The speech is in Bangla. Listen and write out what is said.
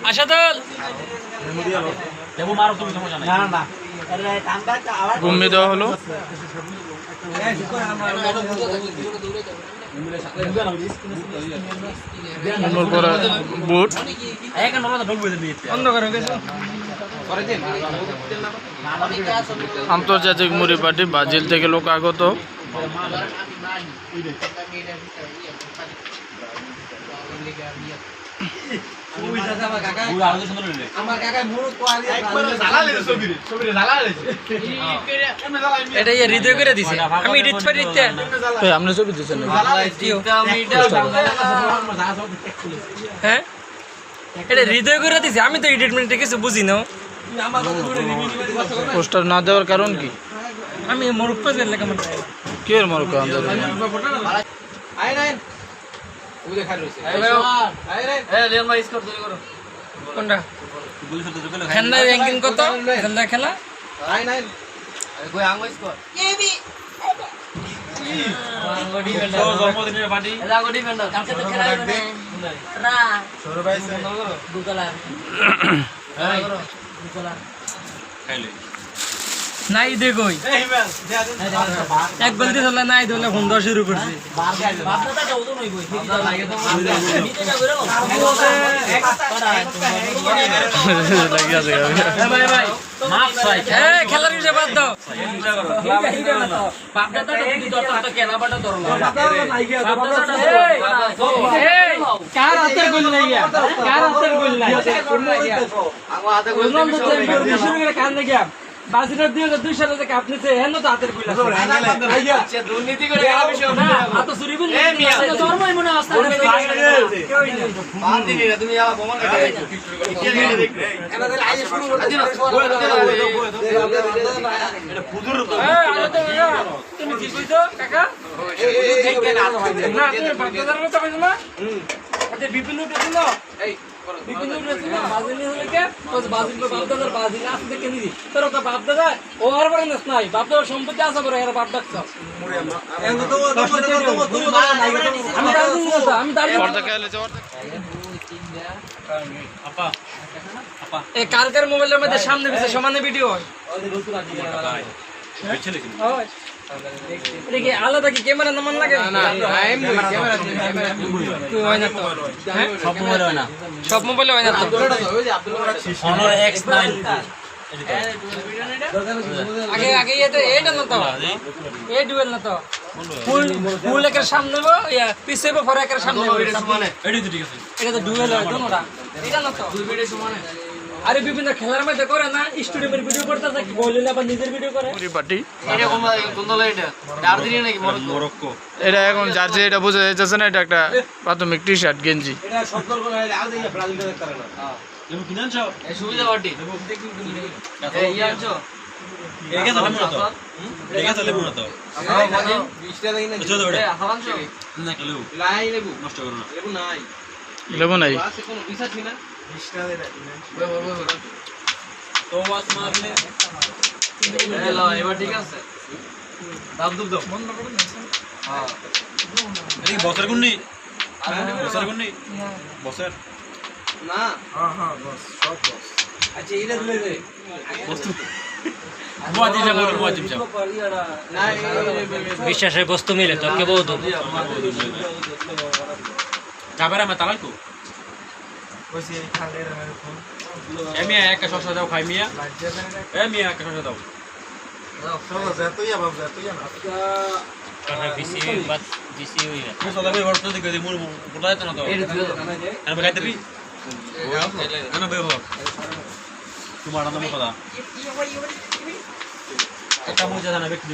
আশাদুল ঘুমিয়ে দেওয়া হলো। বুট আন্তর্জাতিক মুড়ি পার্টি ব্রাজিল থেকে লোক আগত। এটা হৃদয় করে দিছে আমি এডিট করে দিতে আপনি ছবি দিচ্ছেন হ্যাঁ এটা হৃদয় করে দিছে আমি তো এডিটমেন্টে কিছু বুঝি না পোস্টার না দেওয়ার কারণ কি? আমি মরুক্ষ লেখা মনে কি এর মরক্কো কোনটা খেলা র্যাঙ্কিং কত খেলা খেলা নাই দেখই এক বলতে চলে নাই ধরলে ফোন দেওয়া শুরু করছি খেলার বিষয়ে বাদ দাও কার হাতের গোল নাই কার হাতের গোল নাই কার নাকি বাজিরার 2002 সালে থেকে আপনি যে হেন তো হাতের কইলা আচ্ছা দুর্নীতি করে গেল বিষয় না হাত চুরি বল এ মিয়া ধর্মই মনে অবস্থা করে বাদ দিবি না তুমি আবার প্রমাণ করে এটা তাহলে আইয়ে শুরু করতে এটা ফুদুর তুমি কি কইছো কাকা না তুমি বাগদাদার মতো কইছো না আচ্ছা বিপিন উঠেছিল এই বিপিন উঠেছিল বাজিনি হলে কে তো বাজিন কো বাগদাদার বাজিন আসতে কে নিদি তোর তো বাগদাদা ও আর বড় নাস নাই বাগদাদার সম্পত্তি আছে বড় এর বাপ ডাকছ আমি দাঁড়িয়ে না আমি দাঁড়িয়ে পর্দা খেলে যাওয়ার আপা আপা এই কালকের মোবাইলের মধ্যে সামনে পিছে সমানে ভিডিও হয় হয় এটা কি আলাদা কি ক্যামেরা নামান লাগে না ক্যামেরা তুই হয় না তো সব মোবাইল হয় না সব মোবাইল হয় না তো Honor X9 আগে আগে এটা না তো এই ডুয়েল না তো ফুল একের সামনে গো ইয়া পিছে গো ফর একের সামনে এডি তো ঠিক আছে এটা তো ডুয়েল হয় দোনোটা এটা না তো দুই ভিডিও সমানে আরে বিভিন্ন খেলার মধ্যে করে না স্টুডিওর ভিডিও করতে থাকে বললে আবার নিজের ভিডিও করে মুড়ি পার্টি এটা কোন দল এটা জার্সি নাকি মরক্কো এটা এখন জার্সি এটা বোঝা যাচ্ছে না এটা একটা প্রাথমিক টি শার্ট গেঞ্জি এটা সব দল করে আর দেখি ব্রাজিল দেখতে পারে না তুমি কিনে আনছো এই সুবিধা পার্টি এই আনছো একে তো লেমু না তো একে তো লেমু না তো হ্যাঁ মানে 20 টাকা দেখি না চলো ওটা আনছো না লেবু লাই লেবু নষ্ট করো না লেবু নাই লেবু নাই আছে কোন বিছা ছিল না 20 টাকা দেয় তো ওয়াজ মারলে হ্যালো এবার ঠিক আছে দাম দুধ দাও বন্ধ করে না হ্যাঁ এই বছর গুন্নি বছর গুন্নি বছর না হ্যাঁ হ্যাঁ বস সব বস আচ্ছা এটা দিলে দে বস্তু মুয়াজিব যা বল মুয়াজিব যা না বিশ্বাসের বস্তু মিলে তোকে বহুত ক্যামেরা মে তালাল কো কইছি খালে রে মেরে ফোন এ মিয়া একটা শসা দাও খাই মিয়া এ মিয়া একটা শসা দাও সব যতই বাপ যতই না কাটা বিসি বাত বিসি হই না তো সদাবে বর্ত দিকে দি মুর কোটা যেত না তো আমি খাইতে রি আমি বেব তোমার নাম কথা এটা মুজে জানা ব্যক্তি